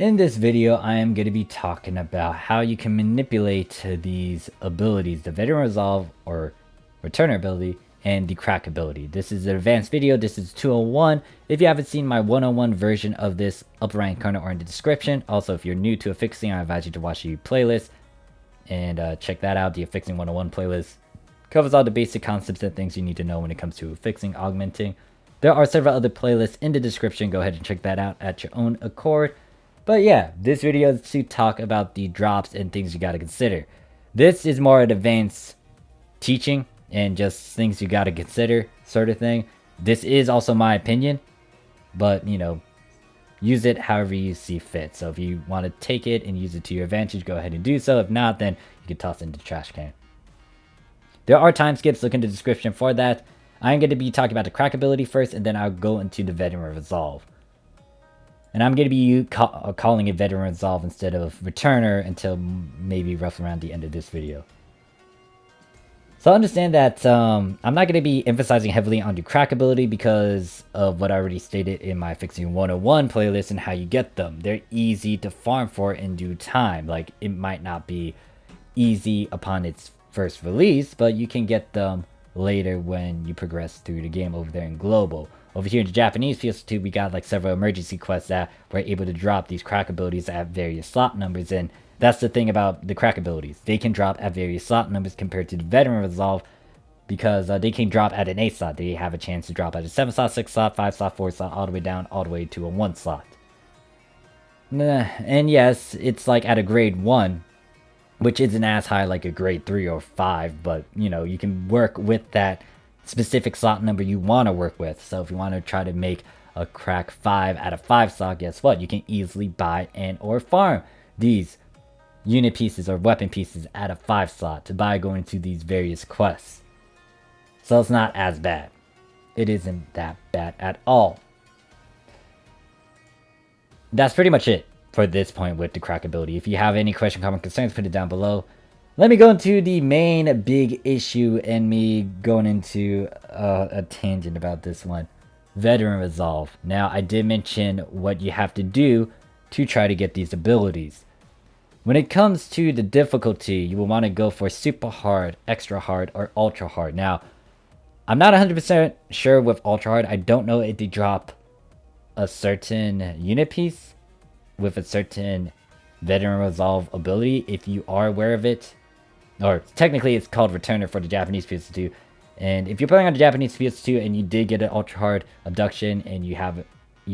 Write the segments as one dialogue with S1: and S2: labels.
S1: In this video, I am going to be talking about how you can manipulate these abilities, the Veteran Resolve or Returner ability, and the Crack ability. This is an advanced video. This is 201. If you haven't seen my 101 version of this, upper right corner or in the description. Also, if you're new to Affixing, I advise you to watch the playlist and check that out. The Affixing 101 playlist covers all the basic concepts and things you need to know when it comes to affixing, augmenting. There are several other playlists in the description. Go ahead and check that out at your own accord. But yeah, this video is to talk about the drops and things you got to consider. This is more an advanced teaching and just things you got to consider sort of thing. This is also my opinion, but you know, use it however you see fit. So if you want to take it and use it to your advantage, go ahead and do so. If not, then you can toss it into the trash can. There are time skips. Look in the description for that. I'm going to be talking about the Crack ability first, and then I'll go into the Veteran Resolve. And I'm going to be calling it Veteran Resolve instead of Returner until maybe roughly around the end of this video. So understand that I'm not going to be emphasizing heavily on the Crack ability because of what I already stated in my Affixing 101 playlist and how you get them. They're easy to farm for in due time. Like, it might not be easy upon its first release, but you can get them later when you progress through the game over there in Global. Over here in the Japanese PS2, we got like several emergency quests that were able to drop these Crack abilities at various slot numbers, and that's the thing about the Crack abilities. They can drop at various slot numbers compared to the Veteran Resolve because they can drop at an 8 slot. They have a chance to drop at a 7 slot, 6 slot, 5 slot, 4 slot, all the way down, all the way to a 1 slot. And yes, it's like at a grade 1, which isn't as high like a grade 3 or 5, but you know, you can work with that specific slot number you want to work with. So if you want to try to make a Crack 5 at a 5 slot, guess what? You can easily buy and or farm these unit pieces or weapon pieces at a 5 slot by going to these various quests. So it's not as bad. It isn't that bad at all. That's pretty much it for this point with the Crack ability. If you have any question, comment, concerns, put it down below. Let me go into the main big issue and me going into a tangent about this one. Veteran Resolve. Now, I did mention what you have to do to try to get these abilities. When it comes to the difficulty, you will want to go for super hard, extra hard, or ultra hard. Now, I'm not 100% sure with ultra hard. I don't know if they drop a certain unit piece with a certain Veteran Resolve ability. If you are aware of it, or technically it's called Returner for the Japanese PS2, and if you're playing on the Japanese PS2 and you did get an ultra hard abduction and you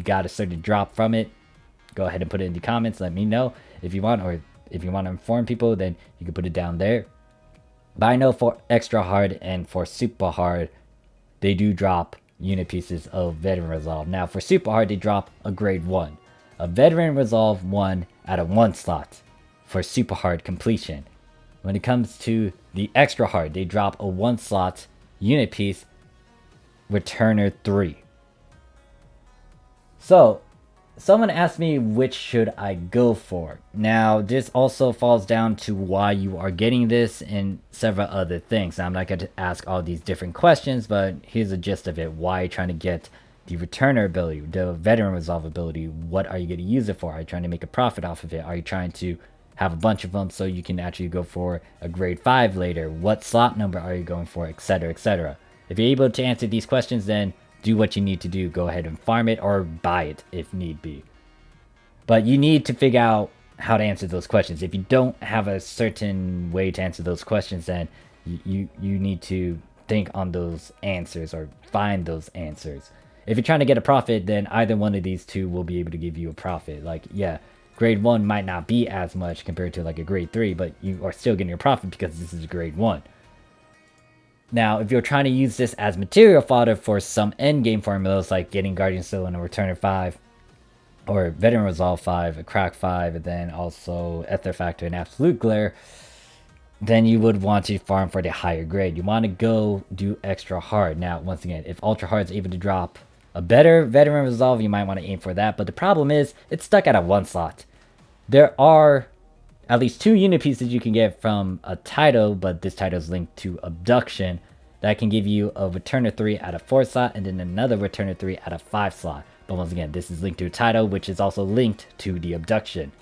S1: got a certain drop from it, go ahead and put it in the comments. Let me know if you want, or if you want to inform people, then you can put it down there. But I know for extra hard and for super hard, they do drop unit pieces of Veteran Resolve. Now for super hard, they drop a grade 1, a Veteran Resolve 1 at a 1 slot for super hard completion. When it comes to the extra hard, they drop a 1 slot unit piece, Returner 3. So, someone asked me which should I go for. Now, this also falls down to why you are getting this and several other things. Now, I'm not going to ask all these different questions, but here's the gist of it. Why are you trying to get the Returner ability, the Veteran Resolve ability? What are you going to use it for? Are you trying to make a profit off of it? Are you trying to have a bunch of them so you can actually go for a grade 5 later? What slot number are you going for, etc, etc? If you're able to answer these questions, then do what you need to do. Go ahead and farm it or buy it if need be. But you need to figure out how to answer those questions. If you don't have a certain way to answer those questions, then you need to think on those answers or find those answers. If you're trying to get a profit, then either one of these two will be able to give you a profit. Like, yeah, grade 1 might not be as much compared to like a grade 3, but you are still getting a profit because this is a grade 1. Now, if you're trying to use this as material fodder for some endgame formulas like getting Guardian Seal and a Returner 5, or Veteran Resolve 5, a Crack 5, and then also Ether Factor and Absolute Glare, then you would want to farm for the higher grade. You want to go do extra hard. Now, once again, if ultra hard is able to drop a better Veteran Resolve, you might want to aim for that. But the problem is, it's stuck at a 1 slot. There are at least 2 unit pieces you can get from a title, but this title is linked to Abduction, that can give you a Returner 3 at a 4 slot, and then another Returner 3 at a 5 slot. But once again, this is linked to a title, which is also linked to the abduction.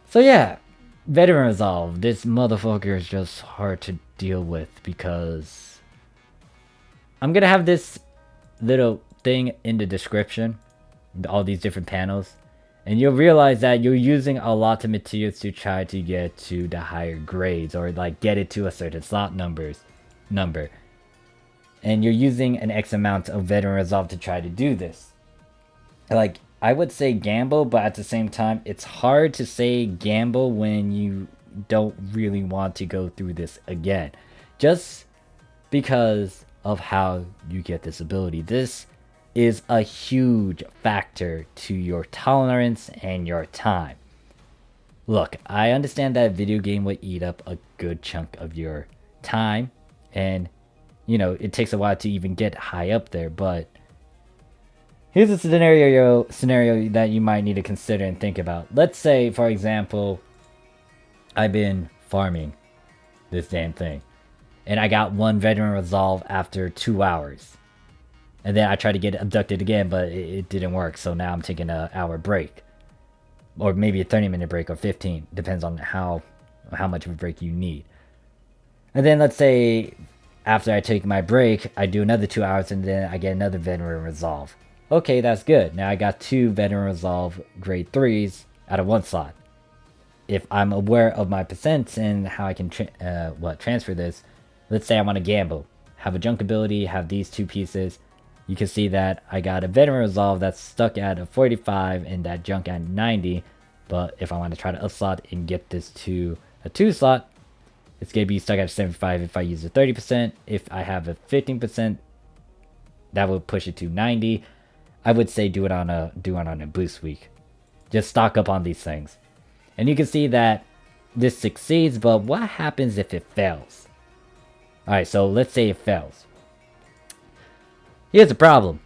S1: So yeah, Veteran Resolve. This motherfucker is just hard to deal with because I'm gonna have this little thing in the description, all these different panels, and you'll realize that you're using a lot of materials to try to get to the higher grades or like get it to a certain slot number, and you're using an X amount of Veteran Resolve to try to do this. Like, I would say gamble, but at the same time, it's hard to say gamble when you don't really want to go through this again. Just because of how you get this ability. This is a huge factor to your tolerance and your time. Look, I understand that video game would eat up a good chunk of your time, and you know, it takes a while to even get high up there, but here's a scenario that you might need to consider and think about. Let's say, for example, I've been farming this damn thing, and I got 1 Veteran Resolve after 2 hours. And then I tried to get abducted again, but it didn't work, so now I'm taking an hour break. Or maybe a 30-minute break, or 15. Depends on how much of a break you need. And then let's say, after I take my break, I do another 2 hours, and then I get another Veteran Resolve. Okay, that's good. Now I got 2 Veteran Resolve grade 3s out of 1 slot. If I'm aware of my percents and how I can transfer this, let's say I want to gamble. Have a junk ability, have these 2 pieces. You can see that I got a Veteran Resolve that's stuck at a 45 and that junk at 90. But if I want to try to up slot and get this to a 2 slot, it's going to be stuck at 75 if I use a 30%. If I have a 15%, that would push it to 90. I would say do it on a boost week. Just stock up on these things. And you can see that this succeeds, but what happens if it fails? Alright, so let's say it fails. Here's the problem.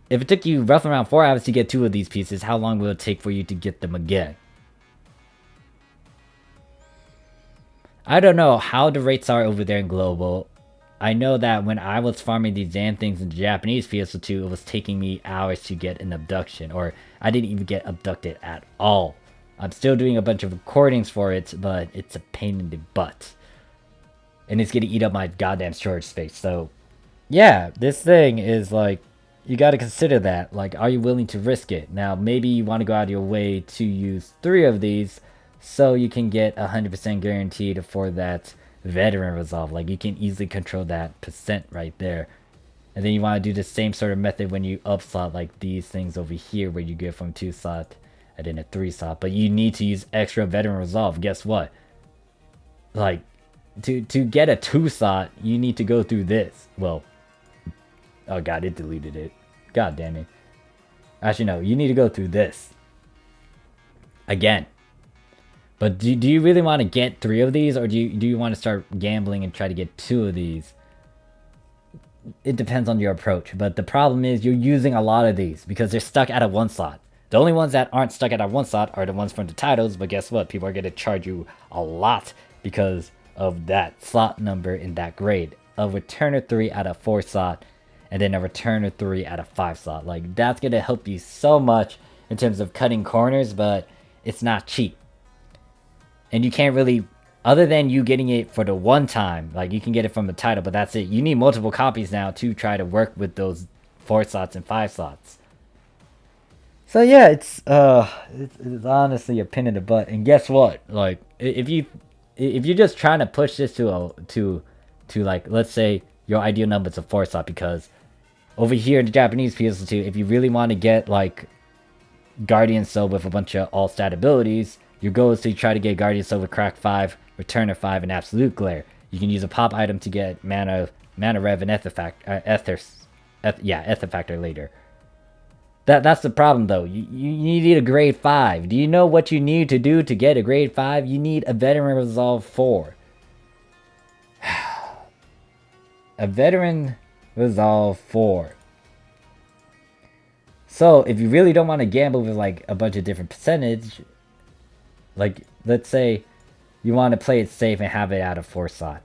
S1: If it took you roughly around 4 hours to get 2 of these pieces, how long will it take for you to get them again? I don't know how the rates are over there in Global. I know that when I was farming these damn things in the Japanese PSO2, it was taking me hours to get an abduction, or I didn't even get abducted at all. I'm still doing a bunch of recordings for it, but it's a pain in the butt. And it's gonna eat up my goddamn storage space, so yeah, this thing is like, you gotta consider that. Like, are you willing to risk it? Now, maybe you want to go out of your way to use 3 of these so you can get 100% guaranteed for that Veteran Resolve. Like, you can easily control that percent right there. And then you want to do the same sort of method when you up slot, like these things over here where you get from 2 slot and then a 3 slot. But you need to use extra Veteran Resolve. Guess what? Like, to get a 2 slot, you need to go through this. Well, oh god, it deleted it. God damn it. Actually, no, you need to go through this. Again. But do you really want to get 3 of these, or do you want to start gambling and try to get 2 of these? It depends on your approach. But the problem is you're using a lot of these because they're stuck at a 1 slot. The only ones that aren't stuck at a 1 slot are the ones from the titles, but guess what? People are going to charge you a lot because of that slot number in that grade. A returner 3 at a 4 slot, and then a returner 3 at a 5 slot. Like, that's going to help you so much in terms of cutting corners, but it's not cheap. And you can't really, other than you getting it for the one time, like you can get it from the title, but that's it. You need multiple copies now to try to work with those 4 slots and 5 slots. So yeah, it's honestly a pain in the butt. And guess what? Like, if you're just trying to push this to like, let's say your ideal number is a 4 slot, because over here in the Japanese PSO2, if you really want to get like Guardian Soul with a bunch of all stat abilities, your goal is to try to get Guardian Soul with Crack 5, Returner 5, and Absolute Glare. You can use a pop item to get Mana Rev and Ether Factor later. That's the problem though. You need a grade 5. Do you know what you need to do to get a grade 5? You need a Veteran Resolve 4. A Veteran Resolve 4. So if you really don't want to gamble with like a bunch of different percentage, like let's say you want to play it safe and have it out of 4 slot,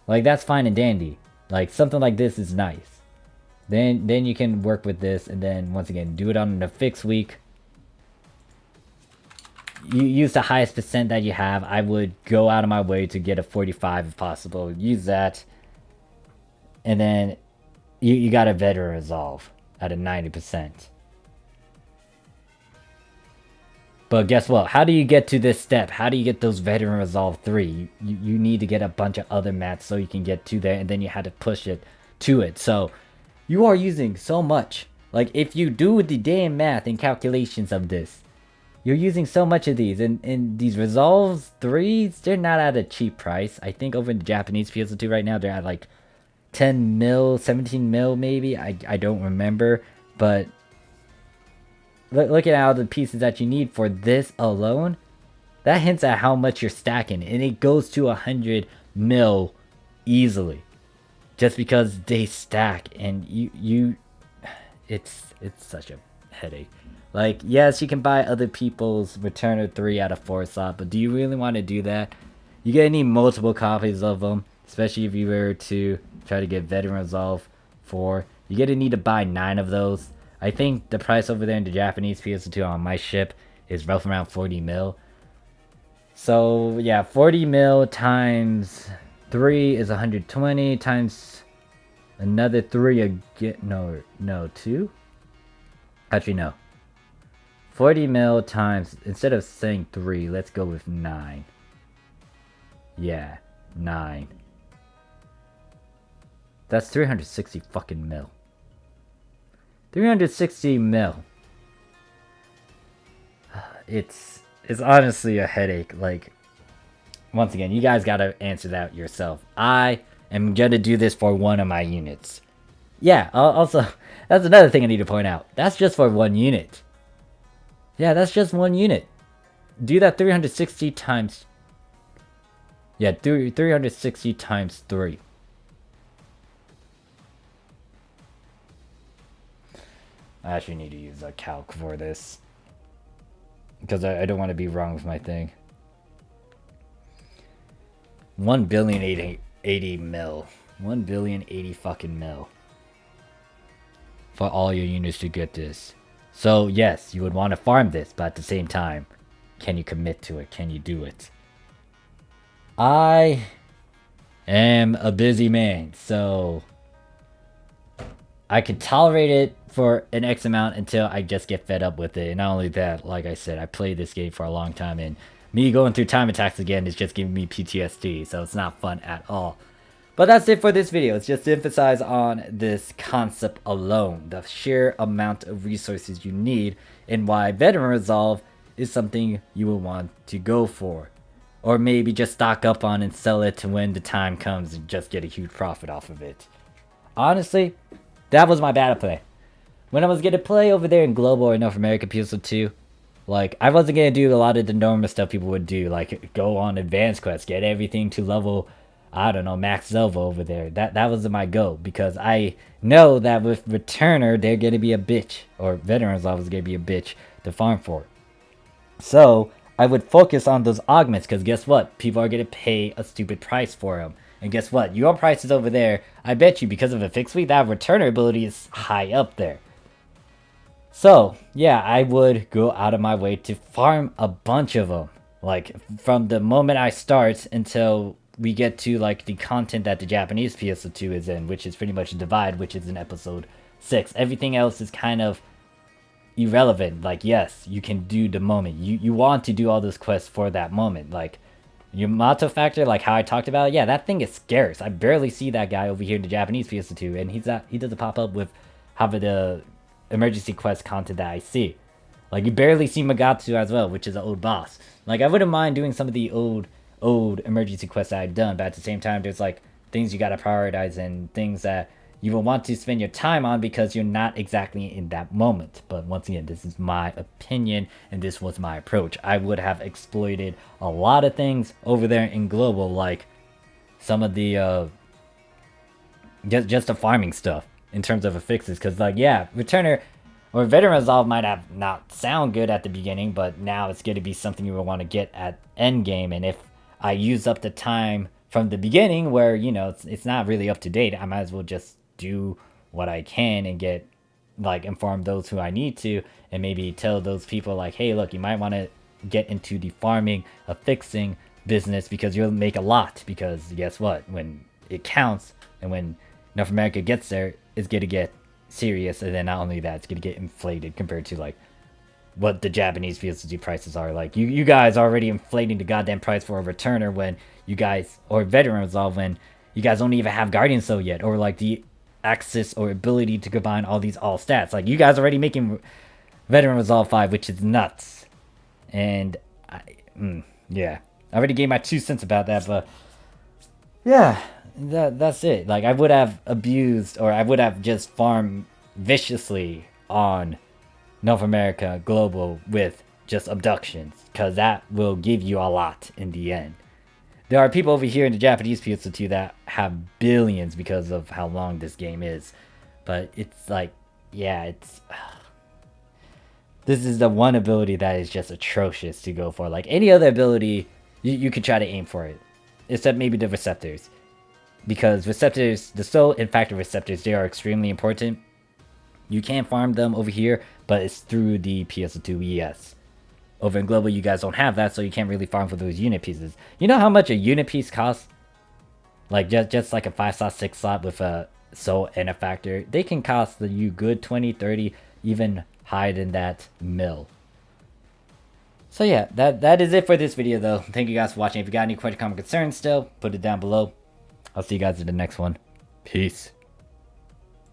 S1: like that's fine and dandy. Like something like this is nice. Then you can work with this, and then once again do it on an affix week. You use the highest percent that you have. I would go out of my way to get a 45 if possible. Use that, and then you got a veteran resolve at a 90%. But guess what? How do you get to this step? How do you get those veteran resolve 3? You need to get a bunch of other mats so you can get to there, and then you had to push it to it. So you are using so much. Like, if you do the damn math and calculations of this, you're using so much of these. And these resolves 3s, they're not at a cheap price. I think over in the Japanese PSO2 right now, they're at like 10 mil, 17 mil maybe. I don't remember. But look at all the pieces that you need for this alone. That hints at how much you're stacking. And it goes to 100 mil easily. Just because they stack, and it's such a headache. Like, yes, you can buy other people's Returner 3 at a 4 slot, but do you really want to do that? You're gonna need multiple copies of them, especially if you were to try to get Veteran Resolve 4. You're gonna need to buy 9 of those. I think the price over there in the Japanese PS2 on my ship is roughly around 40 mil. So yeah, 40 mil times 3 is 120 times another 3 again. No, 2? Actually, no. 40 mil times, instead of saying 3, let's go with 9. Yeah, 9. That's 360 fucking mil. 360 mil. It's honestly a headache. Like, once again, you guys gotta answer that yourself. I am gonna do this for one of my units. Yeah, also, that's another thing I need to point out. That's just for one unit. Yeah, that's just one unit. Do that 360 times... Yeah, 360 times 3. I actually need to use a calc for this, because I don't want to be wrong with my thing. 1,080 mil. 1,080 fucking mil. For all your units to get this. So yes, you would want to farm this, but at the same time, can you commit to it? Can you do it? I am a busy man, so I could tolerate it for an X amount until I just get fed up with it. And not only that, like I said, I played this game for a long time, and me going through time attacks again is just giving me PTSD, so it's not fun at all. But that's it for this video. It's just to emphasize on this concept alone, the sheer amount of resources you need, and why Veteran Resolve is something you will want to go for. Or maybe just stock up on and sell it to when the time comes and just get a huge profit off of it. Honestly, that was my bad play. When I was gonna play over there in Global or North America PSO2, like, I wasn't gonna do a lot of the normal stuff people would do, like go on advanced quests, get everything to level, I don't know, max Zelva over there. That was my goal, because I know that with Returner, they're gonna be a bitch, or Veteran Resolve is gonna be a bitch to farm for. So I would focus on those augments, because guess what? People are gonna pay a stupid price for them. And guess what? Your price is over there. I bet you, because of a fixed week, that Returner ability is high up there. So, yeah, I would go out of my way to farm a bunch of them. Like, from the moment I start until we get to, like, the content that the Japanese PSO2 is in, which is pretty much Divide, which is in episode 6. Everything else is kind of irrelevant. Like, yes, you can do the moment. You want to do all those quests for that moment. Like, your motto factor, like how I talked about, yeah, that thing is scarce. I barely see that guy over here in the Japanese PSO2, and he doesn't pop up with half of the emergency quest content that I see. Like, you barely see Magatsu as well, which is an old boss. Like, I wouldn't mind doing some of the old emergency quests that I've done, but at the same time, there's like things you gotta prioritize and things that you will want to spend your time on because you're not exactly in that moment. But once again, this is my opinion, and this was my approach. I would have exploited a lot of things over there in Global, like some of the just the farming stuff in terms of affixes, because, like, yeah, Returner or Veteran Resolve might have not sound good at the beginning, but now it's going to be something you will want to get at endgame. And if I use up the time from the beginning where, you know, it's not really up to date, I might as well just do what I can and get, like, inform those who I need to, and maybe tell those people like, hey, look, you might want to get into the farming, affixing business because you'll make a lot. Because guess what? When it counts and when North America gets there, it's gonna get serious, and then not only that, it's gonna get inflated compared to like what the Japanese PSO2 prices are. Like you guys already inflating the goddamn price for a returner when you guys, or veteran resolve, when you guys don't even have Guardian Soul yet, or like the access or ability to combine all these all stats. Like you guys already making veteran resolve 5, which is nuts. And yeah, I already gave my 2 cents about that, but yeah, that's it. Like I would have abused, or I would have just farmed viciously on North America Global with just abductions, because that will give you a lot in the end. There are people over here in the Japanese PSO2 that have billions because of how long this game is, but it's like, yeah, it's this is the one ability that is just atrocious to go for. Like any other ability, you could try to aim for it, except maybe the receptors, because receptors, the soul and factor receptors, they are extremely important. You can farm them over here, but it's through the PSO2 ES. Over in Global, you guys don't have that, so you can't really farm for those unit pieces. You know how much a unit piece costs? Like just like a 5-slot, 6-slot with a soul and a factor. They can cost you good 20, 30, even higher than that mil. So yeah, that is it for this video though. Thank you guys for watching. If you got any question, comment, concerns still, put it down below. I'll see you guys in the next one. Peace.